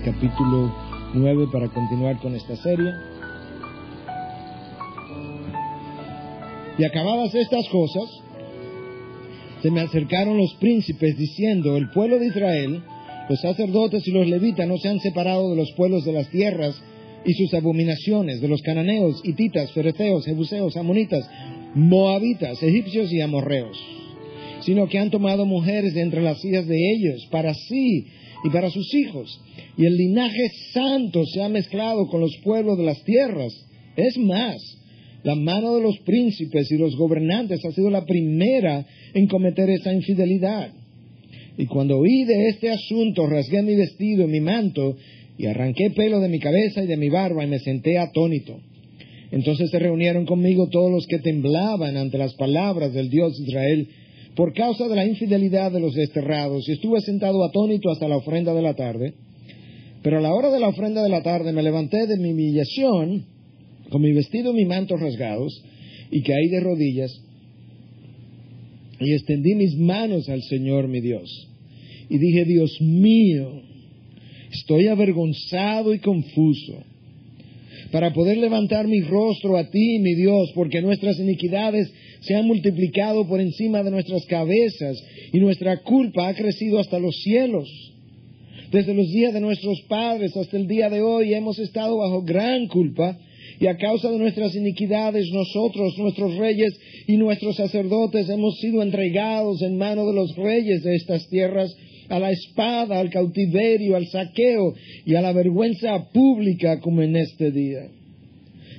capítulo 9 para continuar con esta serie. Y acabadas estas cosas, se me acercaron los príncipes diciendo: el pueblo de Israel, los sacerdotes y los levitas no se han separado de los pueblos de las tierras y sus abominaciones, de los cananeos, hititas, fereceos, jebuseos, amonitas, moabitas, egipcios y amorreos, sino que han tomado mujeres de entre las hijas de ellos para sí y para sus hijos, y el linaje santo se ha mezclado con los pueblos de las tierras. Es más, la mano de los príncipes y los gobernantes ha sido la primera en cometer esa infidelidad. Y cuando oí de este asunto, rasgué mi vestido y mi manto, y arranqué pelo de mi cabeza y de mi barba, y me senté atónito. Entonces se reunieron conmigo todos los que temblaban ante las palabras del Dios de Israel, por causa de la infidelidad de los desterrados, y estuve sentado atónito hasta la ofrenda de la tarde. Pero a la hora de la ofrenda de la tarde me levanté de mi humillación, con mi vestido y mi manto rasgados, y caí de rodillas, y extendí mis manos al Señor mi Dios. Y dije: Dios mío, estoy avergonzado y confuso, para poder levantar mi rostro a ti, mi Dios, porque nuestras iniquidades se han multiplicado por encima de nuestras cabezas, y nuestra culpa ha crecido hasta los cielos. Desde los días de nuestros padres hasta el día de hoy hemos estado bajo gran culpa, y a causa de nuestras iniquidades nosotros, nuestros reyes y nuestros sacerdotes, hemos sido entregados en mano de los reyes de estas tierras, a la espada, al cautiverio, al saqueo y a la vergüenza pública, como en este día.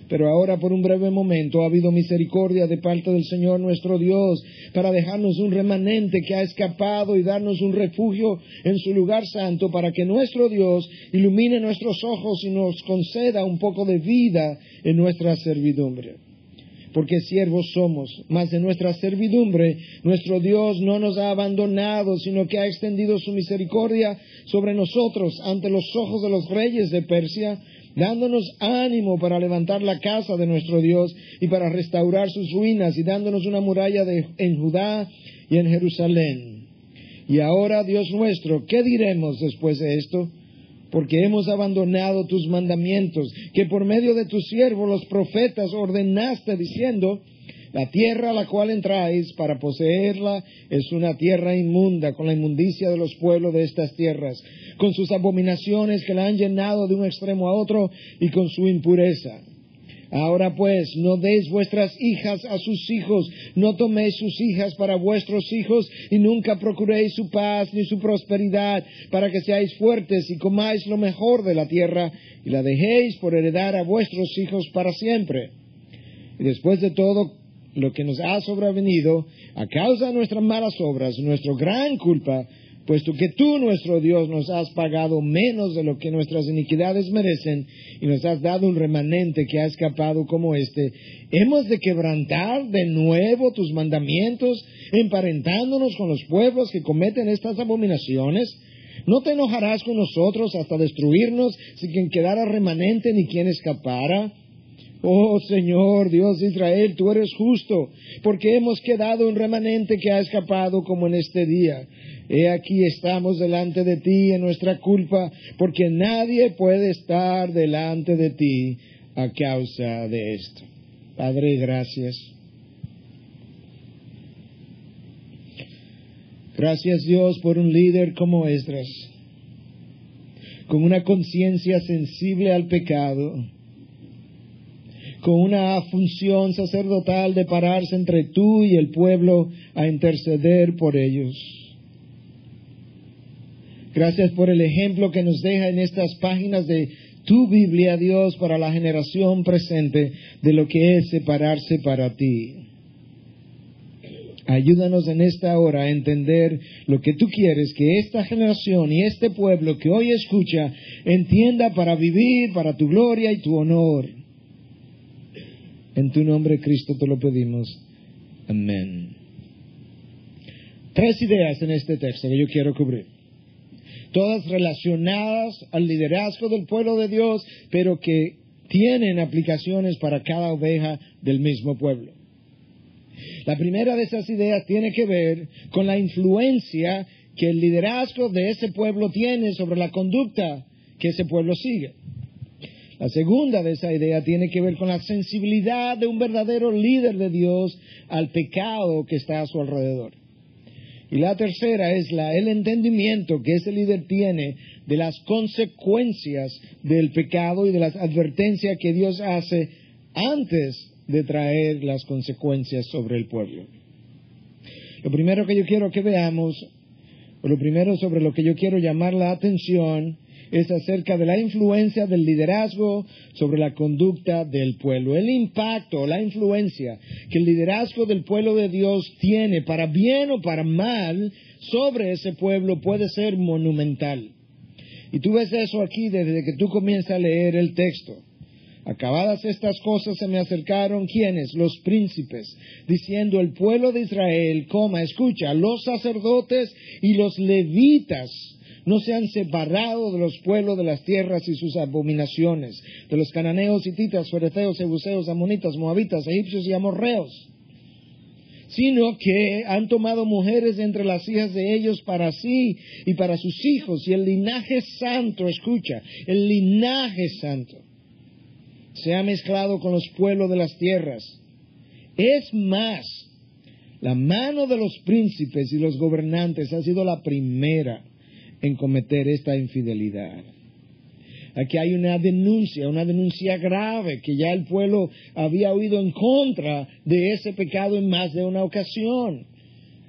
Pero ahora, por un breve momento, ha habido misericordia de parte del Señor nuestro Dios, para dejarnos un remanente que ha escapado y darnos un refugio en su lugar santo, para que nuestro Dios ilumine nuestros ojos y nos conceda un poco de vida en nuestra servidumbre. Porque siervos somos, mas de nuestra servidumbre nuestro Dios no nos ha abandonado, sino que ha extendido su misericordia sobre nosotros ante los ojos de los reyes de Persia, dándonos ánimo para levantar la casa de nuestro Dios y para restaurar sus ruinas, y dándonos una muralla en Judá y en Jerusalén. Y ahora, Dios nuestro, ¿qué diremos después de esto? Porque hemos abandonado tus mandamientos, que por medio de tus siervos los profetas ordenaste, diciendo: la tierra a la cual entráis para poseerla es una tierra inmunda, con la inmundicia de los pueblos de estas tierras, con sus abominaciones que la han llenado de un extremo a otro, y con su impureza. Ahora pues, no deis vuestras hijas a sus hijos, no toméis sus hijas para vuestros hijos, y nunca procuréis su paz ni su prosperidad, para que seáis fuertes y comáis lo mejor de la tierra, y la dejéis por heredar a vuestros hijos para siempre. Y después de todo lo que nos ha sobrevenido, a causa de nuestras malas obras, nuestra gran culpa, puesto que tú, nuestro Dios, nos has pagado menos de lo que nuestras iniquidades merecen, y nos has dado un remanente que ha escapado como este, ¿hemos de quebrantar de nuevo tus mandamientos, emparentándonos con los pueblos que cometen estas abominaciones? ¿No te enojarás con nosotros hasta destruirnos, sin quien quedara remanente ni quien escapara? Oh Señor, Dios de Israel, tú eres justo, porque hemos quedado un remanente que ha escapado como en este día. He aquí estamos delante de ti en nuestra culpa, porque nadie puede estar delante de ti a causa de esto. Padre, gracias. Gracias, Dios, por un líder como Esdras, con una conciencia sensible al pecado, con una función sacerdotal de pararse entre tú y el pueblo a interceder por ellos. Gracias por el ejemplo que nos deja en estas páginas de tu Biblia, Dios, para la generación presente, de lo que es separarse para ti. Ayúdanos en esta hora a entender lo que tú quieres que esta generación y este pueblo que hoy escucha entienda para vivir para tu gloria y tu honor. En tu nombre, Cristo, te lo pedimos. Amén. 3 ideas en este texto que yo quiero cubrir. Todas relacionadas al liderazgo del pueblo de Dios, pero que tienen aplicaciones para cada oveja del mismo pueblo. La primera de esas ideas tiene que ver con la influencia que el liderazgo de ese pueblo tiene sobre la conducta que ese pueblo sigue. La segunda de esa idea tiene que ver con la sensibilidad de un verdadero líder de Dios al pecado que está a su alrededor. Y la tercera es el entendimiento que ese líder tiene de las consecuencias del pecado y de las advertencias que Dios hace antes de traer las consecuencias sobre el pueblo. Lo primero que yo quiero que veamos, o lo primero sobre lo que yo quiero llamar la atención, es acerca de la influencia del liderazgo sobre la conducta del pueblo. El impacto, la influencia que el liderazgo del pueblo de Dios tiene, para bien o para mal, sobre ese pueblo puede ser monumental. Y tú ves eso aquí desde que tú comienzas a leer el texto. Acabadas estas cosas se me acercaron, ¿quiénes? Los príncipes, diciendo el pueblo de Israel, escucha, los sacerdotes y los levitas no se han separado de los pueblos de las tierras y sus abominaciones, de los cananeos, hititas, fereceos, jebuseos, amonitas, moabitas, egipcios y amorreos, sino que han tomado mujeres entre las hijas de ellos para sí y para sus hijos, y el linaje santo, escucha, el linaje santo se ha mezclado con los pueblos de las tierras. Es más, la mano de los príncipes y los gobernantes ha sido la primera en cometer esta infidelidad. Aquí hay una denuncia grave, que ya el pueblo había oído en contra de ese pecado en más de una ocasión.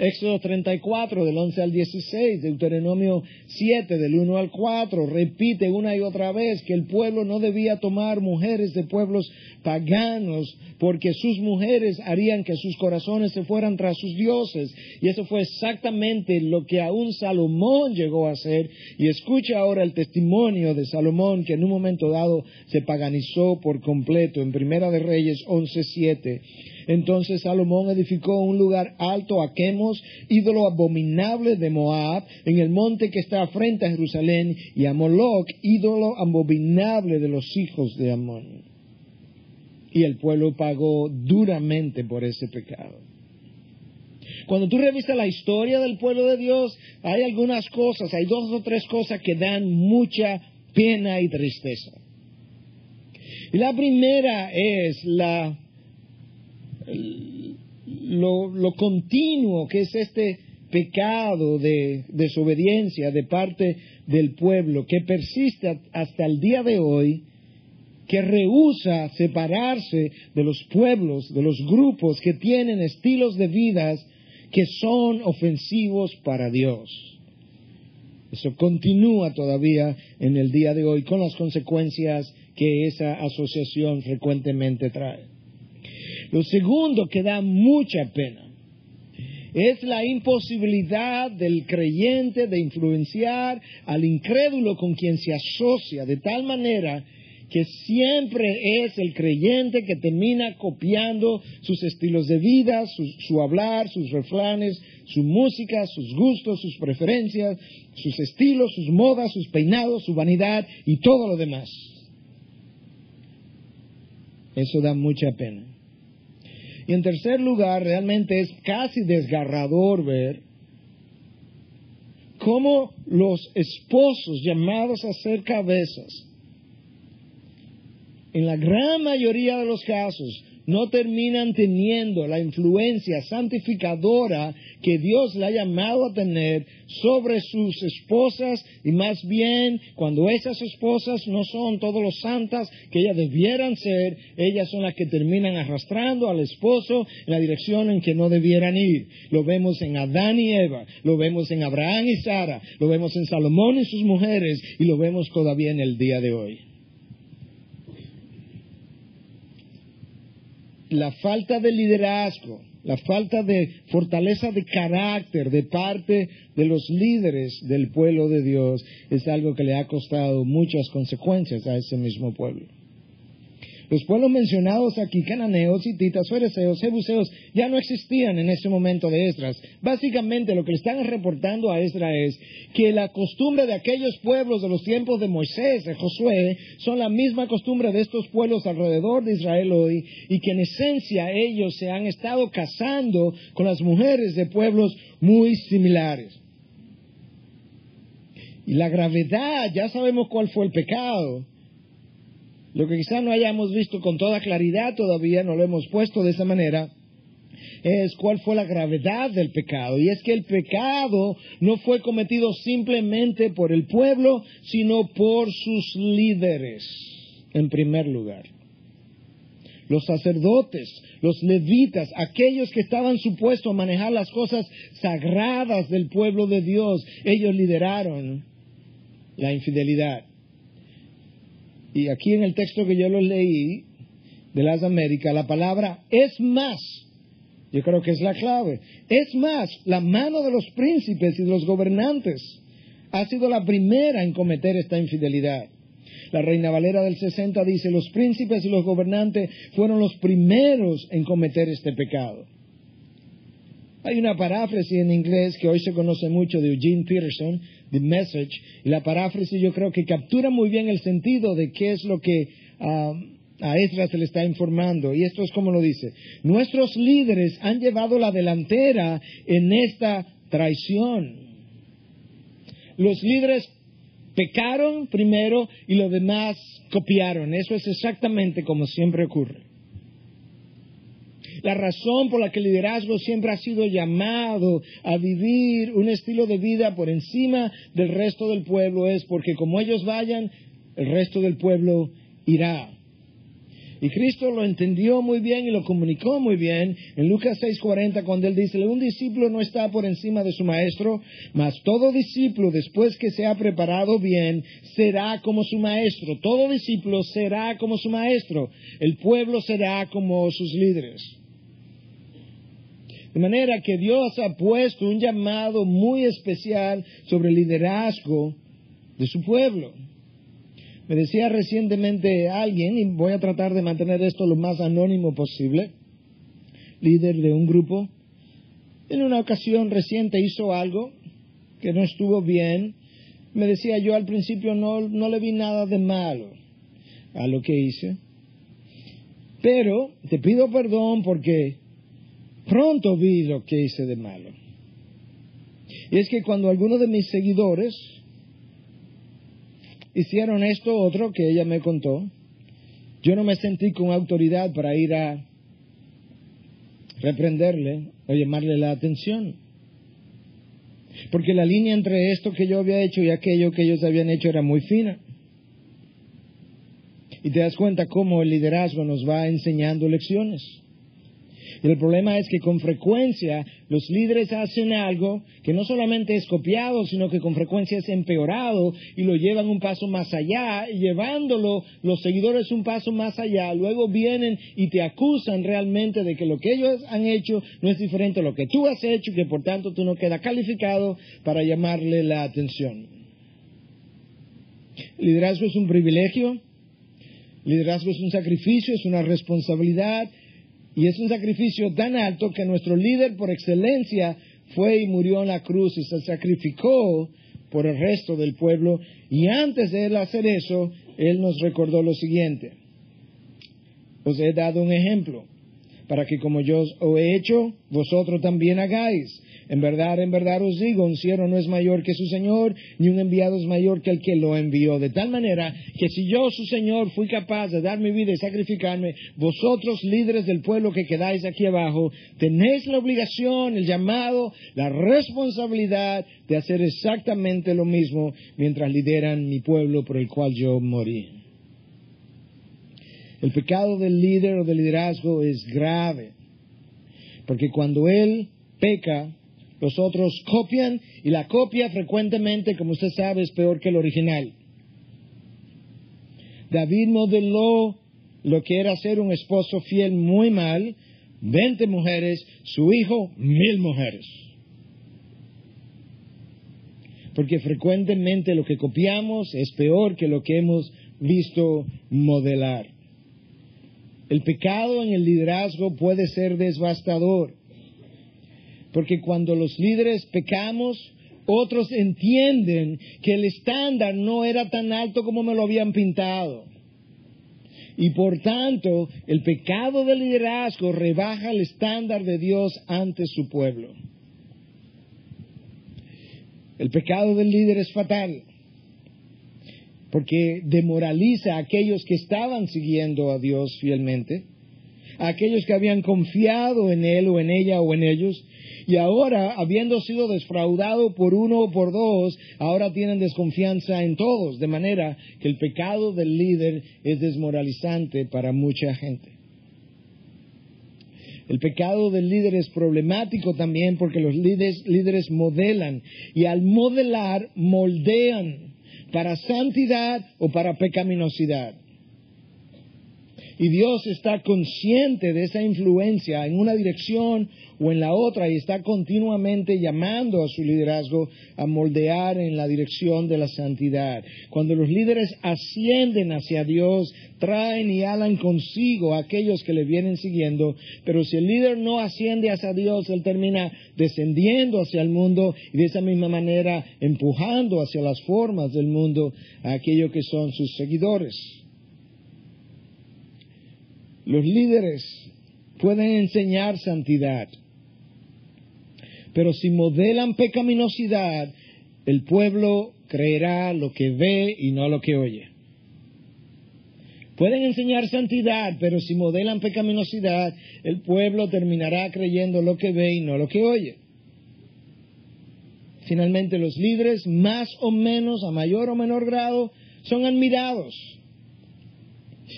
Éxodo 34, del 11 al 16, Deuteronomio 7, del 1 al 4, repite una y otra vez que el pueblo no debía tomar mujeres de pueblos paganos, porque sus mujeres harían que sus corazones se fueran tras sus dioses. Y eso fue exactamente lo que aún Salomón llegó a hacer. Y escucha ahora el testimonio de Salomón, que en un momento dado se paganizó por completo, en Primera de Reyes 11:7. Entonces Salomón edificó un lugar alto a Quemos, ídolo abominable de Moab, en el monte que está frente a Jerusalén, y a Moloc, ídolo abominable de los hijos de Amón. Y el pueblo pagó duramente por ese pecado. Cuando tú revisas la historia del pueblo de Dios, hay algunas cosas, hay 2 o 3 cosas que dan mucha pena y tristeza. Y la primera es lo continuo que es este pecado de desobediencia de parte del pueblo, que persiste hasta el día de hoy, que rehúsa separarse de los pueblos, de los grupos que tienen estilos de vida que son ofensivos para Dios. Eso continúa todavía en el día de hoy con las consecuencias que esa asociación frecuentemente trae. Lo segundo que da mucha pena es la imposibilidad del creyente de influenciar al incrédulo con quien se asocia, de tal manera que siempre es el creyente que termina copiando sus estilos de vida, su hablar, sus refranes, su música, sus gustos, sus preferencias, sus estilos, sus modas, sus peinados, su vanidad y todo lo demás. Eso da mucha pena. Y en tercer lugar, realmente es casi desgarrador ver cómo los esposos llamados a ser cabezas, en la gran mayoría de los casos, no terminan teniendo la influencia santificadora que Dios le ha llamado a tener sobre sus esposas, y más bien cuando esas esposas no son todos los santas que ellas debieran ser, ellas son las que terminan arrastrando al esposo en la dirección en que no debieran ir. Lo vemos en Adán y Eva, lo vemos en Abraham y Sara, lo vemos en Salomón y sus mujeres, y lo vemos todavía en el día de hoy. La falta de liderazgo, la falta de fortaleza de carácter de parte de los líderes del pueblo de Dios es algo que le ha costado muchas consecuencias a ese mismo pueblo. Los pueblos mencionados aquí, cananeos, hititas, fereceos, jebuseos, ya no existían en ese momento de Esdras. Básicamente lo que le están reportando a Esdras es que la costumbre de aquellos pueblos de los tiempos de Moisés, de Josué, son la misma costumbre de estos pueblos alrededor de Israel hoy, y que en esencia ellos se han estado casando con las mujeres de pueblos muy similares. Y la gravedad, ya sabemos cuál fue el pecado. Lo que quizás no hayamos visto con toda claridad todavía, no lo hemos puesto de esa manera, es cuál fue la gravedad del pecado. Y es que el pecado no fue cometido simplemente por el pueblo, sino por sus líderes, en primer lugar. Los sacerdotes, los levitas, aquellos que estaban supuestos a manejar las cosas sagradas del pueblo de Dios, ellos lideraron la infidelidad. Y aquí en el texto que yo lo leí de las Américas, la palabra es más, yo creo que es la clave, es más, la mano de los príncipes y de los gobernantes ha sido la primera en cometer esta infidelidad. La Reina Valera del 60 dice, los príncipes y los gobernantes fueron los primeros en cometer este pecado. Hay una paráfrasis en inglés que hoy se conoce mucho de Eugene Peterson, The Message, y la paráfrasis yo creo que captura muy bien el sentido de qué es lo que a Esdras se le está informando. Y esto es como lo dice: nuestros líderes han llevado la delantera en esta traición. Los líderes pecaron primero y los demás copiaron. Eso es exactamente como siempre ocurre. La razón por la que el liderazgo siempre ha sido llamado a vivir un estilo de vida por encima del resto del pueblo es porque como ellos vayan, el resto del pueblo irá. Y Cristo lo entendió muy bien y lo comunicó muy bien en Lucas 6:40 cuando Él dice, un discípulo no está por encima de su maestro, mas todo discípulo después que se ha preparado bien será como su maestro. Todo discípulo será como su maestro. El pueblo será como sus líderes. De manera que Dios ha puesto un llamado muy especial sobre el liderazgo de su pueblo. Me decía recientemente alguien, y voy a tratar de mantener esto lo más anónimo posible, líder de un grupo, en una ocasión reciente hizo algo que no estuvo bien. Me decía, yo al principio no le vi nada de malo a lo que hice, pero te pido perdón porque pronto vi lo que hice de malo. Y es que cuando algunos de mis seguidores hicieron esto otro que ella me contó, yo no me sentí con autoridad para ir a reprenderle o llamarle la atención. Porque la línea entre esto que yo había hecho y aquello que ellos habían hecho era muy fina. Y te das cuenta cómo el liderazgo nos va enseñando lecciones. Y el problema es que con frecuencia los líderes hacen algo que no solamente es copiado, sino que con frecuencia es empeorado y lo llevan un paso más allá, y llevándolo los seguidores un paso más allá, luego vienen y te acusan realmente de que lo que ellos han hecho no es diferente a lo que tú has hecho y que por tanto tú no quedas calificado para llamarle la atención. El liderazgo es un privilegio, el liderazgo es un sacrificio, es una responsabilidad. Y es un sacrificio tan alto que nuestro líder por excelencia fue y murió en la cruz y se sacrificó por el resto del pueblo. Y antes de él hacer eso, él nos recordó lo siguiente. Os he dado un ejemplo para que como yo os he hecho, vosotros también hagáis. En verdad os digo, un siervo no es mayor que su Señor, ni un enviado es mayor que el que lo envió. De tal manera que si yo, su Señor, fui capaz de dar mi vida y sacrificarme, vosotros, líderes del pueblo que quedáis aquí abajo, tenéis la obligación, el llamado, la responsabilidad de hacer exactamente lo mismo mientras lideran mi pueblo por el cual yo morí. El pecado del líder o del liderazgo es grave, porque cuando él peca, los otros copian, y la copia frecuentemente, como usted sabe, es peor que el original. David modeló lo que era ser un esposo fiel muy mal, 20 mujeres, su hijo 1000 mujeres. Porque frecuentemente lo que copiamos es peor que lo que hemos visto modelar. El pecado en el liderazgo puede ser devastador. Porque cuando los líderes pecamos, otros entienden que el estándar no era tan alto como me lo habían pintado. Y por tanto, el pecado del liderazgo rebaja el estándar de Dios ante su pueblo. El pecado del líder es fatal. porque demoraliza a aquellos que estaban siguiendo a Dios fielmente, a aquellos que habían confiado en Él o en ella o en ellos, y ahora, habiendo sido defraudado por uno o por dos, ahora tienen desconfianza en todos, de manera que el pecado del líder es desmoralizante para mucha gente. El pecado del líder es problemático también porque los líderes modelan, y al modelar moldean para santidad o para pecaminosidad. Y Dios está consciente de esa influencia en una dirección o en la otra, y está continuamente llamando a su liderazgo a moldear en la dirección de la santidad. Cuando los líderes ascienden hacia Dios, traen y alan consigo a aquellos que le vienen siguiendo, pero si el líder no asciende hacia Dios, él termina descendiendo hacia el mundo y de esa misma manera empujando hacia las formas del mundo a aquellos que son sus seguidores. Los líderes pueden enseñar santidad, pero si modelan pecaminosidad, el pueblo creerá lo que ve y no lo que oye. Pueden enseñar santidad, pero si modelan pecaminosidad, el pueblo terminará creyendo lo que ve y no lo que oye. Finalmente, los líderes, más o menos, a mayor o menor grado, son admirados.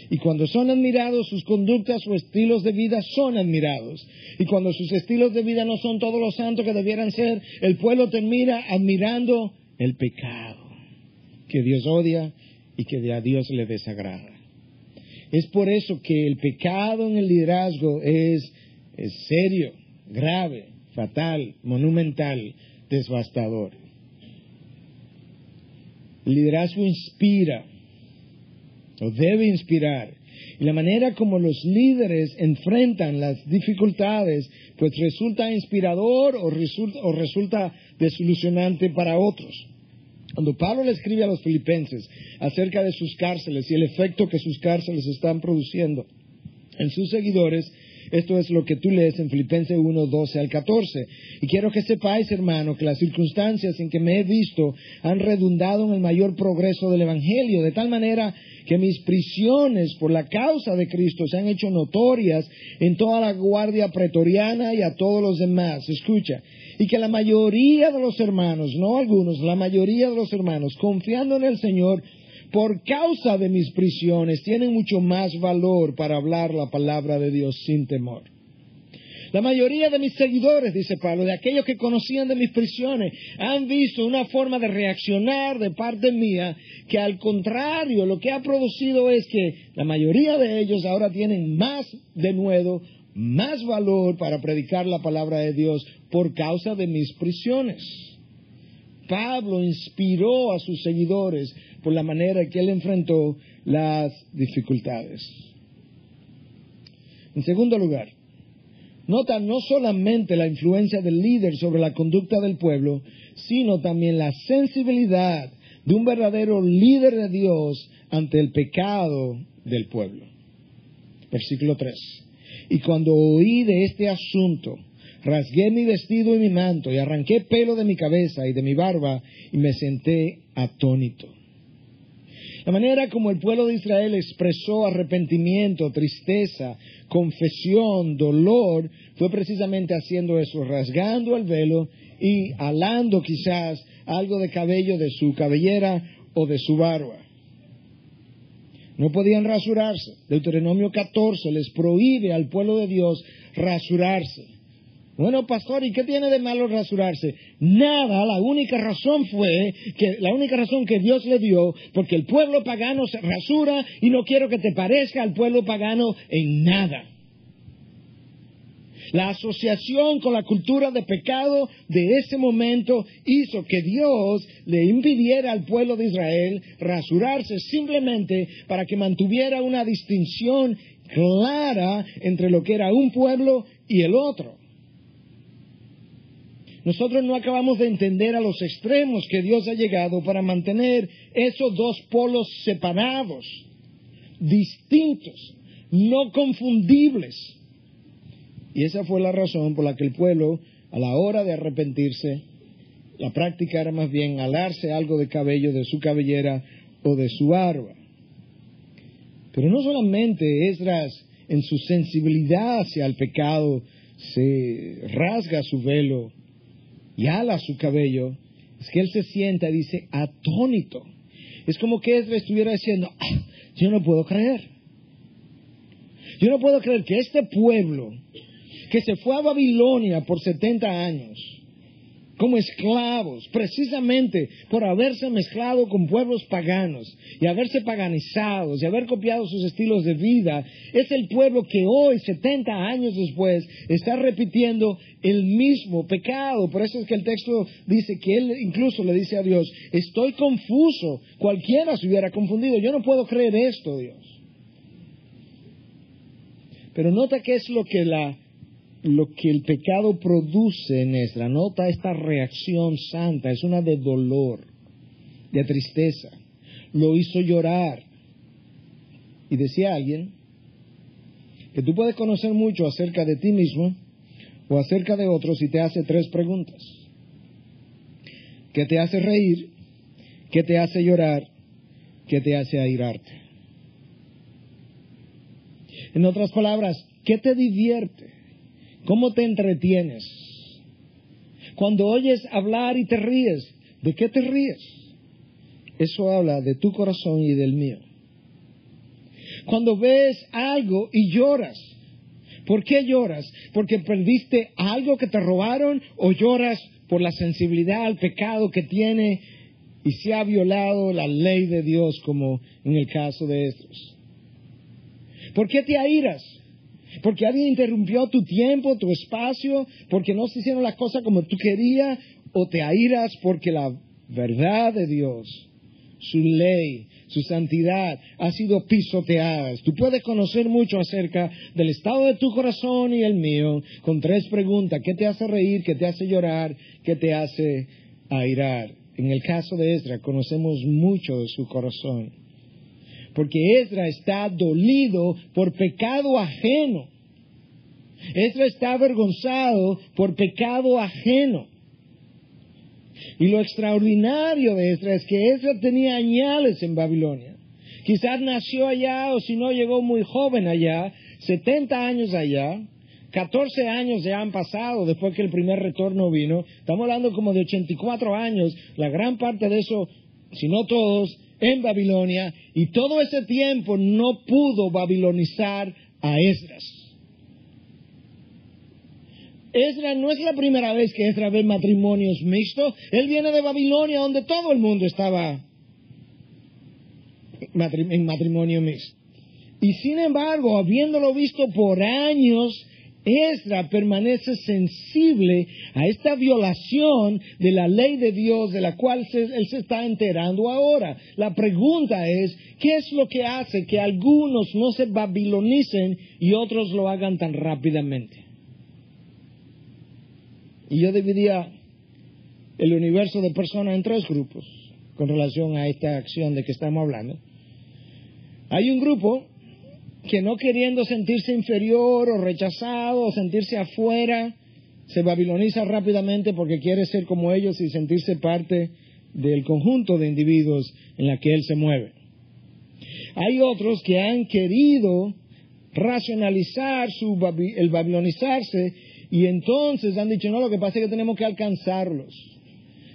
Y cuando son admirados, sus conductas o estilos de vida son admirados. Y cuando sus estilos de vida no son todos los santos que debieran ser, el pueblo termina admirando el pecado que Dios odia y que a Dios le desagrada. Es por eso que el pecado en el liderazgo es serio, grave, fatal, monumental, devastador. El liderazgo inspira, o debe inspirar. Y la manera como los líderes enfrentan las dificultades, pues resulta inspirador o resulta desilusionante para otros. Cuando Pablo le escribe a los filipenses acerca de sus cárceles y el efecto que sus cárceles están produciendo en sus seguidores, esto es lo que tú lees en Filipenses 1, 12 al 14. Y quiero que sepáis, hermano, que las circunstancias en que me he visto han redundado en el mayor progreso del Evangelio, de tal manera que mis prisiones por la causa de Cristo se han hecho notorias en toda la guardia pretoriana y a todos los demás. Escucha, y que la mayoría de los hermanos, no algunos, la mayoría de los hermanos, confiando en el Señor, por causa de mis prisiones, tienen mucho más valor para hablar la palabra de Dios sin temor. La mayoría de mis seguidores, dice Pablo, de aquellos que conocían de mis prisiones, han visto una forma de reaccionar de parte mía que al contrario, lo que ha producido es que la mayoría de ellos ahora tienen más denuedo, más valor para predicar la palabra de Dios por causa de mis prisiones. Pablo inspiró a sus seguidores por la manera en que él enfrentó las dificultades. En segundo lugar, nota no solamente la influencia del líder sobre la conducta del pueblo, sino también la sensibilidad de un verdadero líder de Dios ante el pecado del pueblo. Versículo 3. Y cuando oí de este asunto, rasgué mi vestido y mi manto, y arranqué pelo de mi cabeza y de mi barba, y me senté atónito. La manera como el pueblo de Israel expresó arrepentimiento, tristeza, confesión, dolor, fue precisamente haciendo eso, rasgando el velo y alando quizás algo de cabello de su cabellera o de su barba. No podían rasurarse. Deuteronomio 14 les prohíbe al pueblo de Dios rasurarse. Bueno, pastor, ¿y qué tiene de malo rasurarse? Nada, la única razón que Dios le dio, porque el pueblo pagano se rasura y no quiero que te parezca al pueblo pagano en nada. La asociación con la cultura de pecado de ese momento hizo que Dios le impidiera al pueblo de Israel rasurarse simplemente para que mantuviera una distinción clara entre lo que era un pueblo y el otro. Nosotros no acabamos de entender a los extremos que Dios ha llegado para mantener esos dos polos separados, distintos, no confundibles. Y esa fue la razón por la que el pueblo, a la hora de arrepentirse, la práctica era más bien alarse algo de cabello de su cabellera o de su barba. Pero no solamente Esdras, en su sensibilidad hacia el pecado, se rasga su velo y ala su cabello, es que él se sienta y dice atónito. Es como que Esdras estuviera diciendo, yo no puedo creer. Yo no puedo creer que este pueblo que se fue a Babilonia por 70 años como esclavos, precisamente por haberse mezclado con pueblos paganos y haberse paganizados y haber copiado sus estilos de vida, es el pueblo que hoy, 70 años después, está repitiendo el mismo pecado. Por eso es que el texto dice que él incluso le dice a Dios, estoy confuso, cualquiera se hubiera confundido, yo no puedo creer esto, Dios. Pero nota qué es lo que el pecado produce en Esdras. Nota esta reacción santa, es una de dolor, de tristeza. Lo hizo llorar. Y decía alguien que tú puedes conocer mucho acerca de ti mismo o acerca de otros y te hace 3 preguntas. ¿Qué te hace reír? ¿Qué te hace llorar? ¿Qué te hace airarte? En otras palabras, ¿qué te divierte? ¿Cómo te entretienes? Cuando oyes hablar y te ríes, ¿de qué te ríes? Eso habla de tu corazón y del mío. Cuando ves algo y lloras, ¿por qué lloras? ¿Porque perdiste algo que te robaron o lloras por la sensibilidad al pecado que tiene y se ha violado la ley de Dios como en el caso de estos? ¿Por qué te airas? ¿Porque alguien interrumpió tu tiempo, tu espacio? ¿Porque no se hicieron las cosas como tú querías? ¿O te airas porque la verdad de Dios, su ley, su santidad ha sido pisoteada? Tú puedes conocer mucho acerca del estado de tu corazón y el mío con 3 preguntas. ¿Qué te hace reír? ¿Qué te hace llorar? ¿Qué te hace airar? En el caso de Esdras conocemos mucho de su corazón. Porque Esdras está dolido por pecado ajeno. Esdras está avergonzado por pecado ajeno. Y lo extraordinario de Esdras es que Esdras tenía añales en Babilonia. Quizás nació allá o si no llegó muy joven allá, 70 años allá, 14 años ya han pasado después que el primer retorno vino. Estamos hablando como de 84 años, la gran parte de eso, si no todos, en Babilonia, y todo ese tiempo no pudo babilonizar a Esdras. Esdras no es la primera vez que Esdras ve matrimonios mixtos. Él viene de Babilonia, donde todo el mundo estaba en matrimonio mixto. Y sin embargo, habiéndolo visto por años, Esdras permanece sensible a esta violación de la ley de Dios de la cual él se está enterando ahora. La pregunta es, ¿qué es lo que hace que algunos no se babilonicen y otros lo hagan tan rápidamente? Y yo dividía el universo de personas en 3 grupos con relación a esta acción de que estamos hablando. Hay un grupo que no queriendo sentirse inferior o rechazado o sentirse afuera, se babiloniza rápidamente porque quiere ser como ellos y sentirse parte del conjunto de individuos en la que él se mueve. Hay otros que han querido racionalizar el babilonizarse y entonces han dicho, no, lo que pasa es que tenemos que alcanzarlos.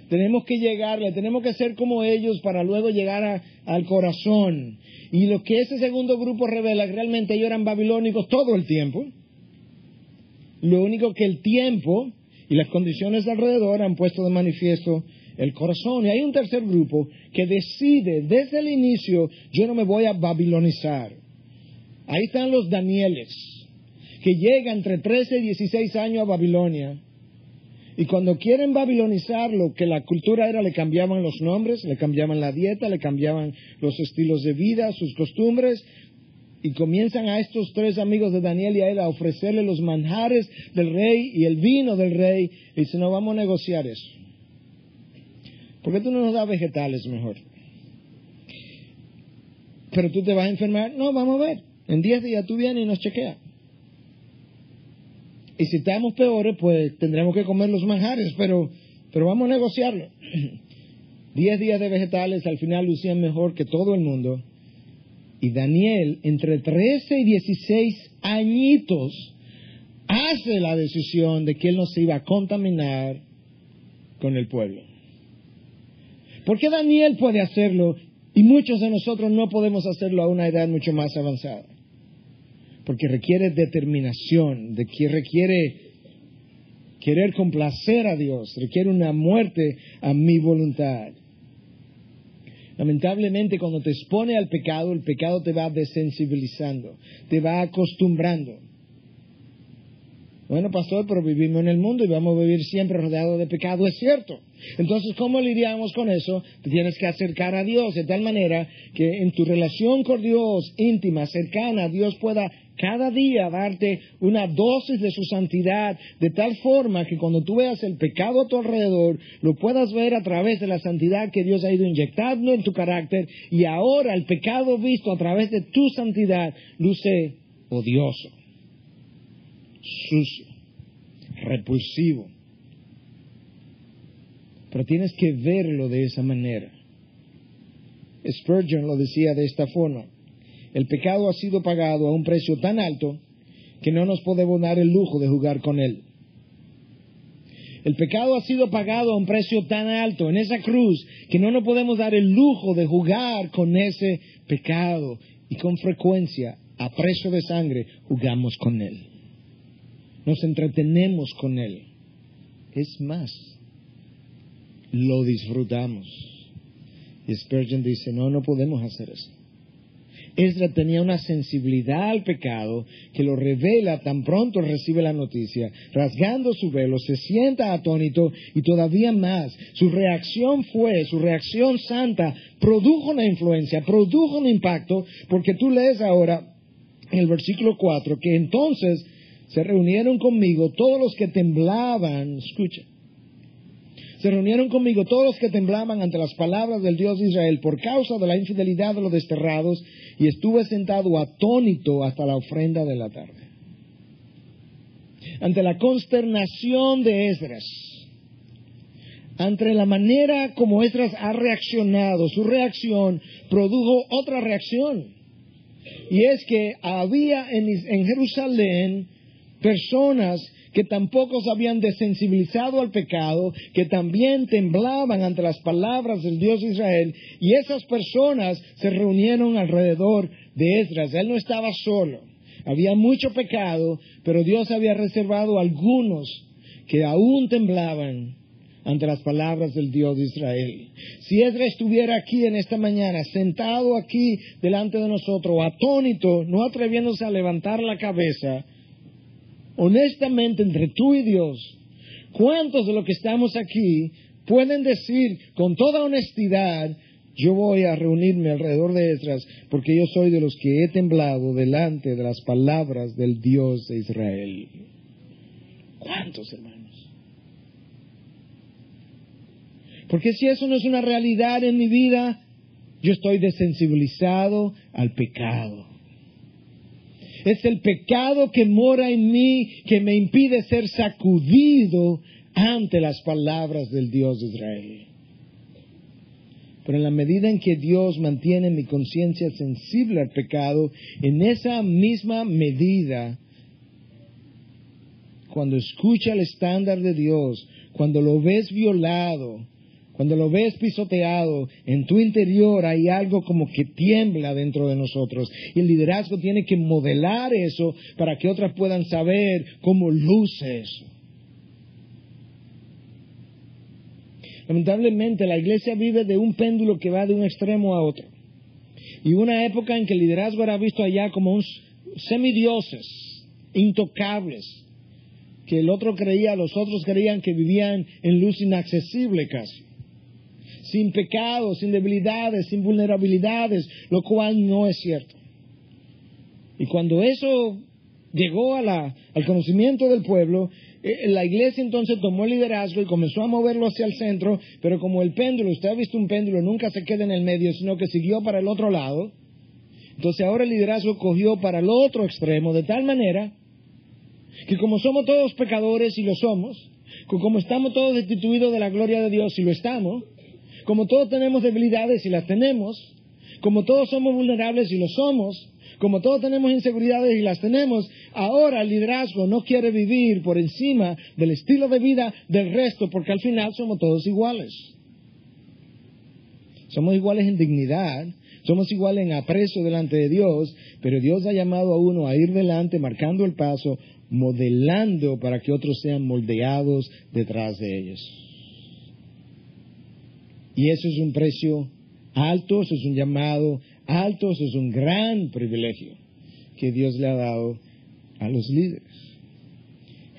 Tenemos que llegarle, tenemos que ser como ellos para luego llegar al corazón. Y lo que ese segundo grupo revela, realmente ellos eran babilónicos todo el tiempo. Lo único que el tiempo y las condiciones de alrededor han puesto de manifiesto el corazón. Y hay un tercer grupo que decide desde el inicio, yo no me voy a babilonizar. Ahí están los Danieles, que llegan entre 13 y 16 años a Babilonia. Y cuando quieren babilonizar lo que la cultura era, le cambiaban los nombres, le cambiaban la dieta, le cambiaban los estilos de vida, sus costumbres. Y comienzan a estos 3 amigos de Daniel y a él a ofrecerle los manjares del rey y el vino del rey. Y dice, no, vamos a negociar eso. ¿Por qué tú no nos das vegetales mejor? ¿Pero tú te vas a enfermar? No, vamos a ver. En 10 días tú vienes y nos chequeas. Y si estamos peores, pues tendremos que comer los manjares, pero vamos a negociarlo. 10 días de vegetales, al final lucían mejor que todo el mundo. Y Daniel, entre 13 y 16 añitos, hace la decisión de que él no se iba a contaminar con el pueblo. ¿Por qué Daniel puede hacerlo y muchos de nosotros no podemos hacerlo a una edad mucho más avanzada? Porque requiere determinación, requiere querer complacer a Dios, requiere una muerte a mi voluntad. Lamentablemente, cuando te expone al pecado, el pecado te va desensibilizando, te va acostumbrando. Bueno, pastor, pero vivimos en el mundo y vamos a vivir siempre rodeados de pecado, es cierto. Entonces, ¿cómo lidiamos con eso? Te tienes que acercar a Dios de tal manera que en tu relación con Dios íntima, cercana, Dios pueda cada día darte una dosis de su santidad, de tal forma que cuando tú veas el pecado a tu alrededor, lo puedas ver a través de la santidad que Dios ha ido inyectando en tu carácter, y ahora el pecado visto a través de tu santidad luce odioso, sucio, repulsivo. Pero tienes que verlo de esa manera. Spurgeon lo decía de esta forma: el pecado ha sido pagado a un precio tan alto que no nos podemos dar el lujo de jugar con él. El pecado ha sido pagado a un precio tan alto en esa cruz que no nos podemos dar el lujo de jugar con ese pecado. Y con frecuencia, a precio de sangre, jugamos con él. Nos entretenemos con él. Es más, lo disfrutamos. Y Spurgeon dice, no podemos hacer eso. Esdras tenía una sensibilidad al pecado que lo revela tan pronto recibe la noticia. Rasgando su velo, se sienta atónito y todavía más. Su reacción santa, produjo una influencia, produjo un impacto, porque tú lees ahora en el versículo 4 que entonces se reunieron conmigo todos los que temblaban, escucha. Se reunieron conmigo todos los que temblaban ante las palabras del Dios de Israel por causa de la infidelidad de los desterrados, y estuve sentado atónito hasta la ofrenda de la tarde. Ante la consternación de Esdras, ante la manera como Esdras ha reaccionado, su reacción produjo otra reacción. Y es que había en Jerusalén personas que tampoco se habían desensibilizado al pecado, que también temblaban ante las palabras del Dios de Israel, y esas personas se reunieron alrededor de Esdras. Él no estaba solo, había mucho pecado, pero Dios había reservado a algunos que aún temblaban ante las palabras del Dios de Israel. Si Esdras estuviera aquí en esta mañana, sentado aquí delante de nosotros, atónito, no atreviéndose a levantar la cabeza, honestamente, entre tú y Dios, ¿cuántos de los que estamos aquí pueden decir con toda honestidad, yo voy a reunirme alrededor de Esdras porque yo soy de los que he temblado delante de las palabras del Dios de Israel? ¿Cuántos, hermanos? Porque si eso no es una realidad en mi vida, yo estoy desensibilizado al pecado. Es el pecado que mora en mí que me impide ser sacudido ante las palabras del Dios de Israel. Pero en la medida en que Dios mantiene mi conciencia sensible al pecado, en esa misma medida, cuando escucha el estándar de Dios, cuando lo ves violado, cuando lo ves pisoteado, en tu interior hay algo como que tiembla dentro de nosotros. Y el liderazgo tiene que modelar eso para que otras puedan saber cómo luce eso. Lamentablemente la iglesia vive de un péndulo que va de un extremo a otro. Y una época en que el liderazgo era visto allá como un semidioses, intocables, que los otros creían que vivían en luz inaccesible casi, sin pecados, sin debilidades, sin vulnerabilidades, lo cual no es cierto. Y cuando eso llegó al conocimiento del pueblo, la iglesia entonces tomó el liderazgo y comenzó a moverlo hacia el centro, pero como el péndulo, usted ha visto un péndulo, nunca se queda en el medio, sino que siguió para el otro lado. Entonces ahora el liderazgo cogió para el otro extremo, de tal manera que como somos todos pecadores, y lo somos, como estamos todos destituidos de la gloria de Dios, y lo estamos, Como todos tenemos debilidades y las tenemos, como todos somos vulnerables y lo somos, como todos tenemos inseguridades y las tenemos, ahora el liderazgo no quiere vivir por encima del estilo de vida del resto, porque al final somos todos iguales. Somos iguales en dignidad, somos iguales en aprecio delante de Dios, pero Dios ha llamado a uno a ir delante, marcando el paso, modelando para que otros sean moldeados detrás de ellos. Y eso es un precio alto, eso es un llamado alto, eso es un gran privilegio que Dios le ha dado a los líderes.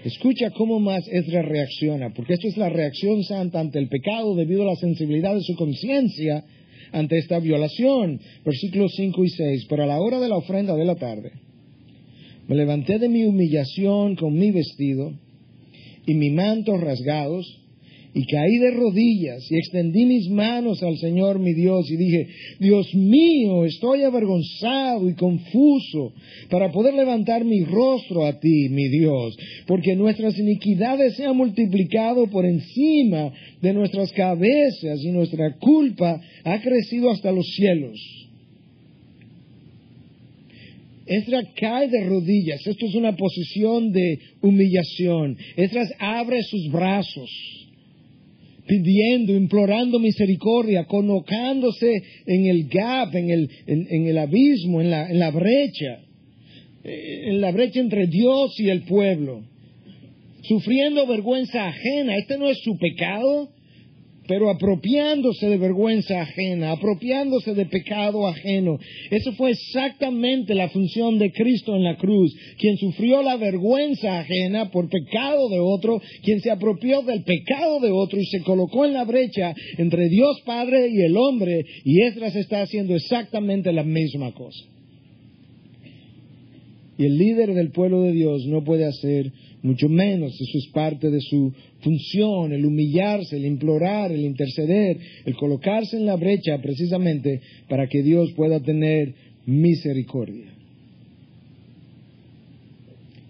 Escucha cómo más Esdras reacciona, porque esto es la reacción santa ante el pecado debido a la sensibilidad de su conciencia ante esta violación. Versículos 5 y 6. Pero a la hora de la ofrenda de la tarde, me levanté de mi humillación con mi vestido y mi manto rasgados, y caí de rodillas y extendí mis manos al Señor mi Dios y dije: Dios mío, estoy avergonzado y confuso para poder levantar mi rostro a ti, mi Dios, porque nuestras iniquidades se han multiplicado por encima de nuestras cabezas y nuestra culpa ha crecido hasta los cielos. Esdras cae de rodillas. Esto es una posición de humillación. Esdras abre sus brazos, pidiendo, implorando misericordia, colocándose en el gap, en el abismo, en la brecha entre Dios y el pueblo, sufriendo vergüenza ajena. Este no es su pecado, pero apropiándose de vergüenza ajena, apropiándose de pecado ajeno. Eso fue exactamente la función de Cristo en la cruz, quien sufrió la vergüenza ajena por pecado de otro, quien se apropió del pecado de otro y se colocó en la brecha entre Dios Padre y el hombre, y Esdras está haciendo exactamente la misma cosa. Y el líder del pueblo de Dios no puede hacer mucho menos. Eso es parte de su función, el humillarse, el implorar, el interceder, el colocarse en la brecha precisamente para que Dios pueda tener misericordia.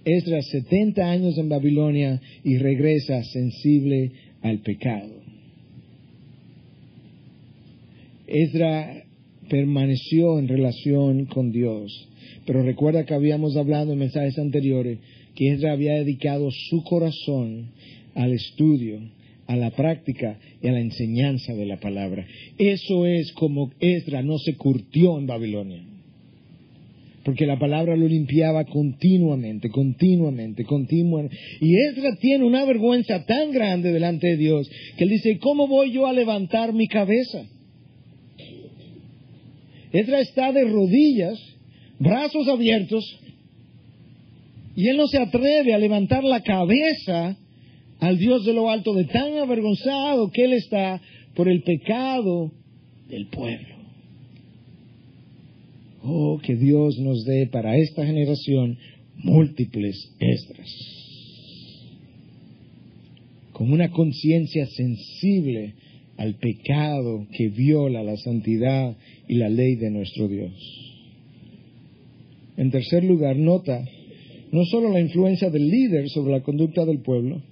Esdras, 70 años en Babilonia, y regresa sensible al pecado. Esdras permaneció en relación con Dios. Pero recuerda que habíamos hablado en mensajes anteriores que Esdras había dedicado su corazón al estudio, a la práctica y a la enseñanza de la palabra. Eso es como Esdras no se curtió en Babilonia, porque la palabra lo limpiaba continuamente. Y Esdras tiene una vergüenza tan grande delante de Dios que él dice: ¿cómo voy yo a levantar mi cabeza? Esdras está de rodillas, brazos abiertos, y él no se atreve a levantar la cabeza al Dios de lo alto, de tan avergonzado que él está por el pecado del pueblo. Oh, que Dios nos dé para esta generación múltiples Esdras, con una conciencia sensible al pecado que viola la santidad y la ley de nuestro Dios. En tercer lugar, nota no solo la influencia del líder sobre la conducta del pueblo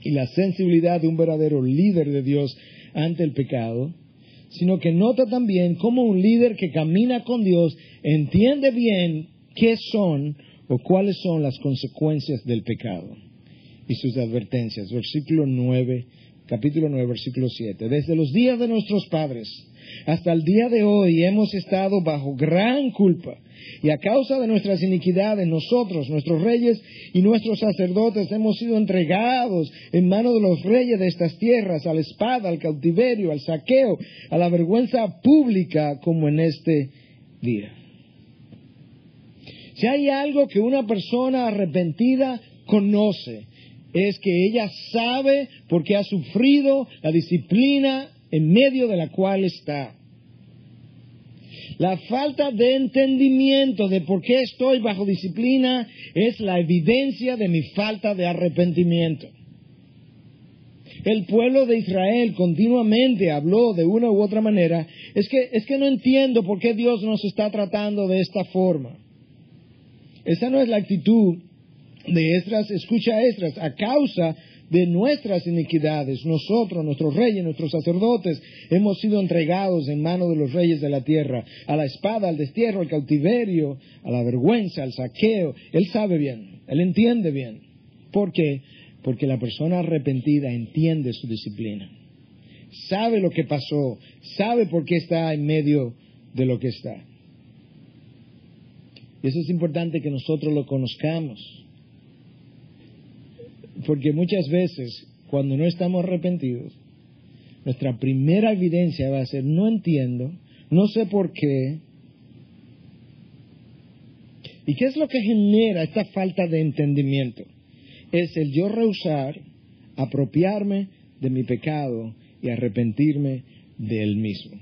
y la sensibilidad de un verdadero líder de Dios ante el pecado, sino que nota también cómo un líder que camina con Dios entiende bien qué son o cuáles son las consecuencias del pecado y sus advertencias. Capítulo 9, versículo 7. Desde los días de nuestros padres hasta el día de hoy hemos estado bajo gran culpa, y a causa de nuestras iniquidades nosotros, nuestros reyes y nuestros sacerdotes hemos sido entregados en manos de los reyes de estas tierras, a la espada, al cautiverio, al saqueo, a la vergüenza pública, como en este día. Si hay algo que una persona arrepentida conoce, es que ella sabe por qué ha sufrido la disciplina en medio de la cual está. La falta de entendimiento de por qué estoy bajo disciplina es la evidencia de mi falta de arrepentimiento. El pueblo de Israel continuamente habló de una u otra manera: es que no entiendo por qué Dios nos está tratando de esta forma. Esa no es la actitud de Esdras. Escucha, Esdras: a causa de nuestras iniquidades. Nosotros, nuestros reyes, nuestros sacerdotes, hemos sido entregados en manos de los reyes de la tierra, a la espada, al destierro, al cautiverio, a la vergüenza, al saqueo. Él sabe bien, él entiende bien. ¿Por qué? Porque la persona arrepentida entiende su disciplina. Sabe lo que pasó, sabe por qué está en medio de lo que está. Y eso es importante que nosotros lo conozcamos. Porque muchas veces, cuando no estamos arrepentidos, nuestra primera evidencia va a ser: no entiendo, no sé por qué. ¿Y qué es lo que genera esta falta de entendimiento? Es el yo rehusar, apropiarme de mi pecado y arrepentirme de él mismo.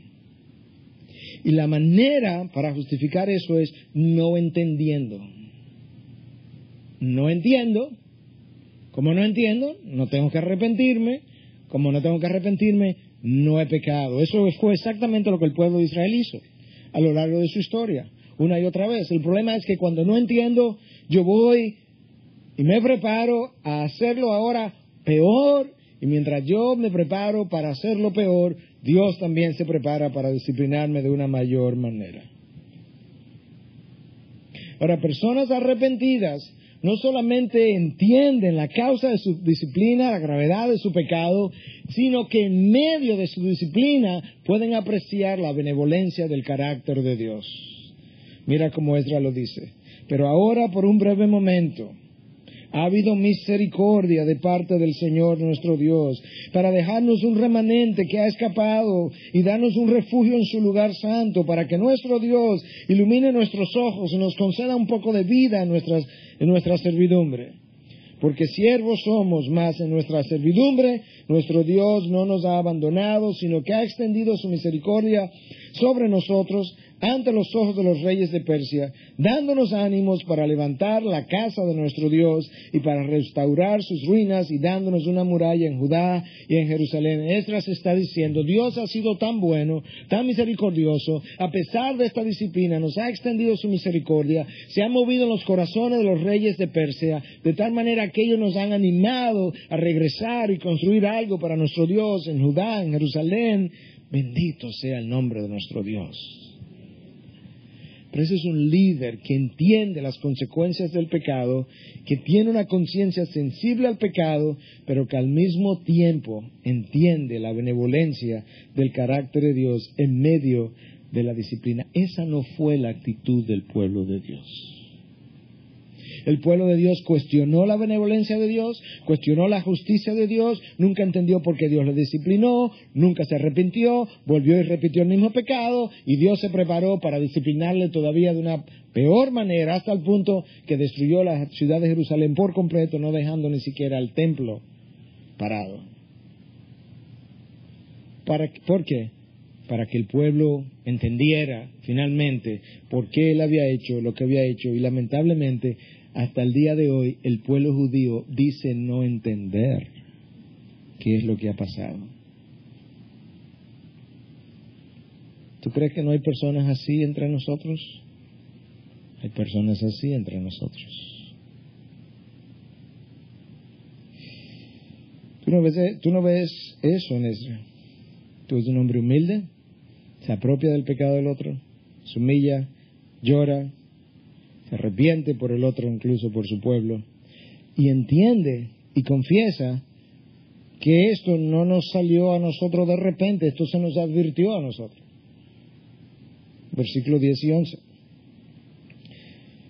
Y la manera para justificar eso es no entendiendo. No entiendo. Como no entiendo, no tengo que arrepentirme. Como no tengo que arrepentirme, no he pecado. Eso fue exactamente lo que el pueblo de Israel hizo a lo largo de su historia, una y otra vez. El problema es que cuando no entiendo, yo voy y me preparo a hacerlo ahora peor. Y mientras yo me preparo para hacerlo peor, Dios también se prepara para disciplinarme de una mayor manera. Ahora, personas arrepentidas no solamente entienden la causa de su disciplina, la gravedad de su pecado, sino que en medio de su disciplina pueden apreciar la benevolencia del carácter de Dios. Mira cómo Esdras lo dice. Pero ahora, por un breve momento, ha habido misericordia de parte del Señor nuestro Dios, para dejarnos un remanente que ha escapado y darnos un refugio en su lugar santo, para que nuestro Dios ilumine nuestros ojos y nos conceda un poco de vida en nuestra servidumbre. Porque siervos somos, mas en nuestra servidumbre nuestro Dios no nos ha abandonado, sino que ha extendido su misericordia sobre nosotros ante los ojos de los reyes de Persia, dándonos ánimos para levantar la casa de nuestro Dios y para restaurar sus ruinas y dándonos una muralla en Judá y en Jerusalén. Esdras está diciendo: Dios ha sido tan bueno, tan misericordioso, a pesar de esta disciplina nos ha extendido su misericordia, se ha movido en los corazones de los reyes de Persia, de tal manera que ellos nos han animado a regresar y construir algo para nuestro Dios en Judá, en Jerusalén. Bendito sea el nombre de nuestro Dios. Pero ese es un líder que entiende las consecuencias del pecado, que tiene una conciencia sensible al pecado, pero que al mismo tiempo entiende la benevolencia del carácter de Dios en medio de la disciplina. Esa no fue la actitud del pueblo de Dios. El pueblo de Dios cuestionó la benevolencia de Dios, cuestionó la justicia de Dios, nunca entendió por qué Dios le disciplinó, nunca se arrepintió, volvió y repitió el mismo pecado, y Dios se preparó para disciplinarle todavía de una peor manera, hasta el punto que destruyó la ciudad de Jerusalén por completo, no dejando ni siquiera el templo parado. ¿Por qué? Para que el pueblo entendiera finalmente por qué él había hecho lo que había hecho, y lamentablemente hasta el día de hoy el pueblo judío dice no entender qué es lo que ha pasado. ¿Tú crees que no hay personas así entre nosotros? Hay personas así entre nosotros. ¿Tú no ves eso en Esdras? Tú eres un hombre humilde, se apropia del pecado del otro, se humilla, llora, se arrepiente por el otro, incluso por su pueblo, y entiende y confiesa que esto no nos salió a nosotros de repente, esto se nos advirtió a nosotros. Versículos 10 y 11.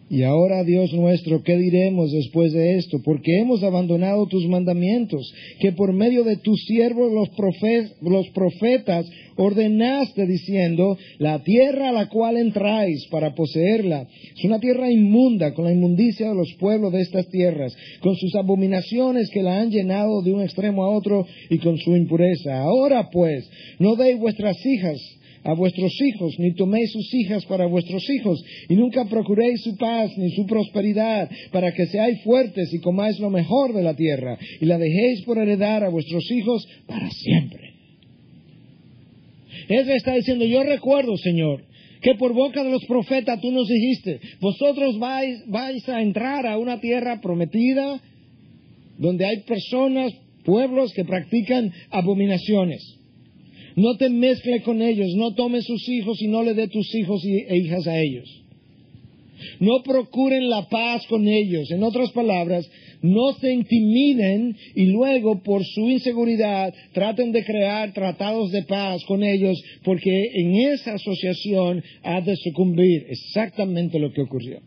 Y ahora, Dios nuestro, ¿qué diremos después de esto? Porque hemos abandonado tus mandamientos, que por medio de tus siervos los profetas ordenaste, diciendo: la tierra a la cual entráis para poseerla es una tierra inmunda, con la inmundicia de los pueblos de estas tierras, con sus abominaciones que la han llenado de un extremo a otro, y con su impureza. Ahora pues, no deis vuestras hijas a vuestros hijos, ni toméis sus hijas para vuestros hijos, y nunca procuréis su paz ni su prosperidad, para que seáis fuertes y comáis lo mejor de la tierra, y la dejéis por heredar a vuestros hijos para siempre. Él está diciendo: yo recuerdo, Señor, que por boca de los profetas tú nos dijiste: vosotros vais a entrar a una tierra prometida, donde hay personas pueblos que practican abominaciones. No te mezcle con ellos, no tome sus hijos y no le dé tus hijos e hijas a ellos. No procuren la paz con ellos. En otras palabras, no se intimiden y luego por su inseguridad traten de crear tratados de paz con ellos, porque en esa asociación ha de sucumbir. Exactamente lo que ocurrió.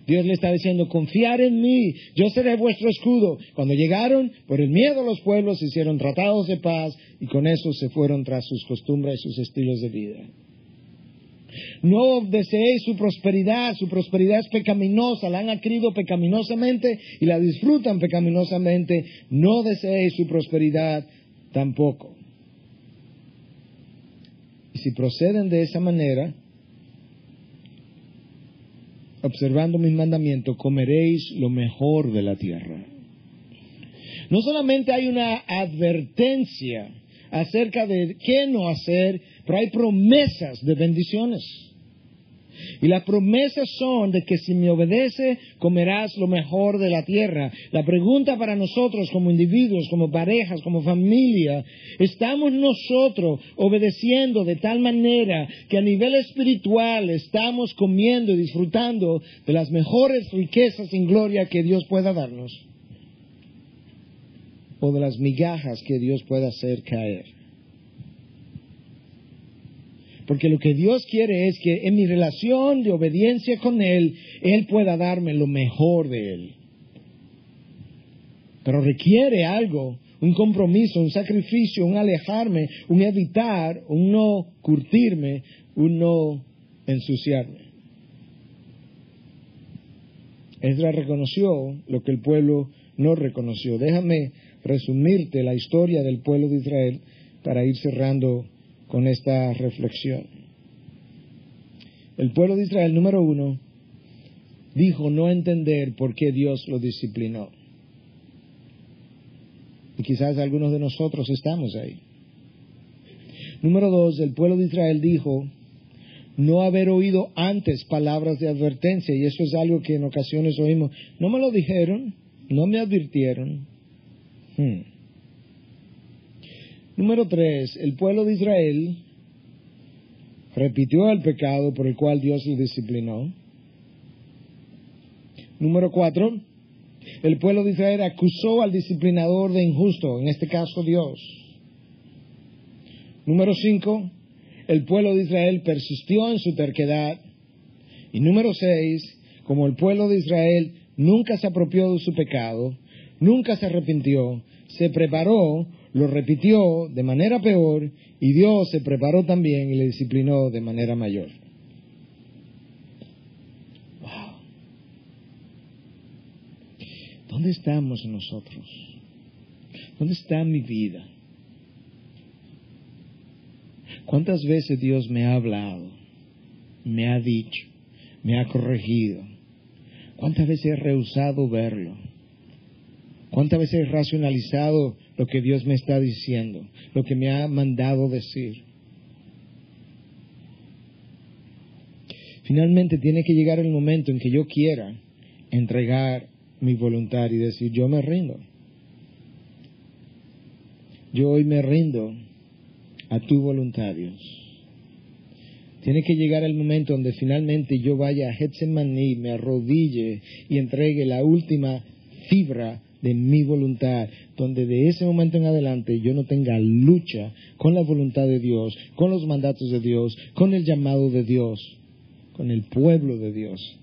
Dios le está diciendo, confiar en mí, yo seré vuestro escudo. Cuando llegaron, por el miedo a los pueblos, hicieron tratados de paz y con eso se fueron tras sus costumbres y sus estilos de vida. No deseéis su prosperidad es pecaminosa, la han adquirido pecaminosamente y la disfrutan pecaminosamente. No deseéis su prosperidad tampoco. Y si proceden de esa manera, observando mis mandamientos, comeréis lo mejor de la tierra. No solamente hay una advertencia acerca de qué no hacer, pero hay promesas de bendiciones. Y las promesas son de que si me obedece, comerás lo mejor de la tierra. La pregunta para nosotros como individuos, como parejas, como familia, ¿estamos nosotros obedeciendo de tal manera que a nivel espiritual estamos comiendo y disfrutando de las mejores riquezas en gloria que Dios pueda darnos? ¿O de las migajas que Dios pueda hacer caer? Porque lo que Dios quiere es que en mi relación de obediencia con Él, Él pueda darme lo mejor de Él. Pero requiere algo, un compromiso, un sacrificio, un alejarme, un evitar, un no curtirme, un no ensuciarme. Esdras reconoció lo que el pueblo no reconoció. Déjame resumirte la historia del pueblo de Israel para ir cerrando con esta reflexión. El pueblo de Israel, número 1, dijo no entender por qué Dios lo disciplinó. Y quizás algunos de nosotros estamos ahí. Número 2, el pueblo de Israel dijo no haber oído antes palabras de advertencia, y eso es algo que en ocasiones oímos. No me lo dijeron, no me advirtieron. Número 3, el pueblo de Israel repitió el pecado por el cual Dios le disciplinó. Número 4, el pueblo de Israel acusó al disciplinador de injusto, en este caso Dios. Número 5, el pueblo de Israel persistió en su terquedad. Y número 6, como el pueblo de Israel nunca se apropió de su pecado, nunca se arrepintió, se preparó, lo repitió de manera peor, y Dios se preparó también y le disciplinó de manera mayor. Wow. ¿Dónde estamos nosotros? ¿Dónde está mi vida? ¿Cuántas veces Dios me ha hablado, me ha dicho, me ha corregido? ¿Cuántas veces he rehusado verlo? ¿Cuántas veces he racionalizado lo que Dios me está diciendo, lo que me ha mandado decir? Finalmente tiene que llegar el momento en que yo quiera entregar mi voluntad y decir, yo me rindo. Yo hoy me rindo a tu voluntad, Dios. Tiene que llegar el momento donde finalmente yo vaya a Getsemaní, me arrodille y entregue la última fibra de mi voluntad, donde de ese momento en adelante yo no tenga lucha con la voluntad de Dios, con los mandatos de Dios, con el llamado de Dios, con el pueblo de Dios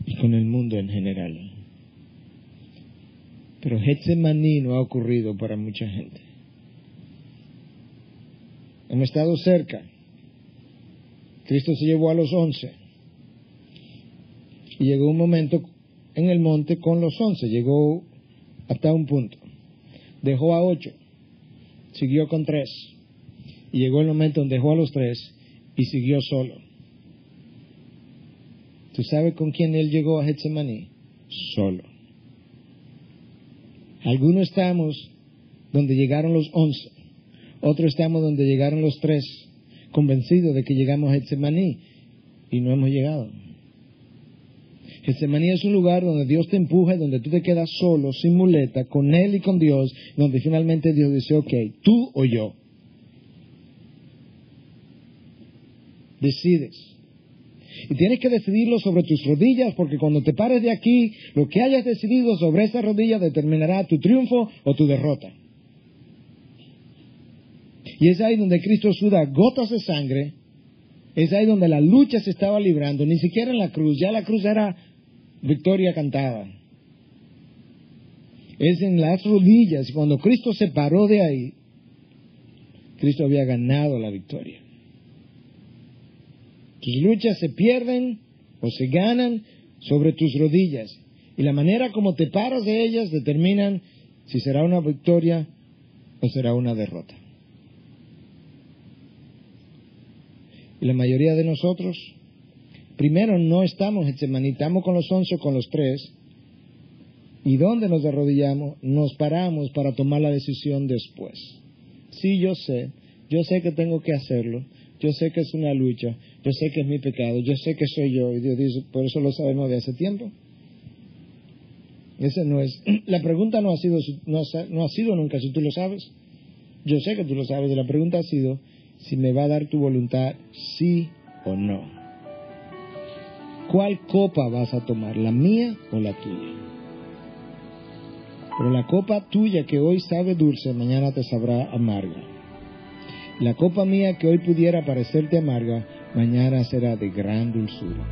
y con el mundo en general. Pero Getsemaní no ha ocurrido para mucha gente. Hemos estado cerca. Cristo se llevó a los 11 y llegó un momento en el monte con los 11, llegó hasta un punto, dejó a 8, siguió con 3 y llegó el momento donde dejó a los 3 y siguió solo. ¿Tú sabes con quién él llegó a Getsemaní? Solo. Algunos estamos donde llegaron los 11, otros estamos donde llegaron los 3, convencidos de que llegamos a Getsemaní y no hemos llegado. Getsemaní es un lugar donde Dios te empuja y donde tú te quedas solo, sin muleta, con Él y con Dios, donde finalmente Dios dice, ok, tú o yo. Decides. Y tienes que decidirlo sobre tus rodillas, porque cuando te pares de aquí, lo que hayas decidido sobre esa rodilla determinará tu triunfo o tu derrota. Y es ahí donde Cristo suda gotas de sangre, es ahí donde la lucha se estaba librando, ni siquiera en la cruz, ya la cruz era victoria cantada. Es en las rodillas, y cuando Cristo se paró de ahí, Cristo había ganado la victoria. Tus luchas se pierden o se ganan sobre tus rodillas. Y la manera como te paras de ellas determinan si será una victoria o será una derrota. Y la mayoría de nosotros, primero no estamos en Getsemaní, estamos con los 11 o con los 3. ¿Y dónde nos arrodillamos? Nos paramos para tomar la decisión después. Sí, yo sé que tengo que hacerlo. Yo sé que es una lucha, yo sé que es mi pecado, yo sé que soy yo, y Dios dice, por eso lo sabemos de hace tiempo. Ese no es, la pregunta no ha sido nunca si tú lo sabes. Yo sé que tú lo sabes, la pregunta ha sido si me va a dar tu voluntad, sí o no. ¿Cuál copa vas a tomar, la mía o la tuya? Pero la copa tuya que hoy sabe dulce, mañana te sabrá amarga. La copa mía que hoy pudiera parecerte amarga, mañana será de gran dulzura.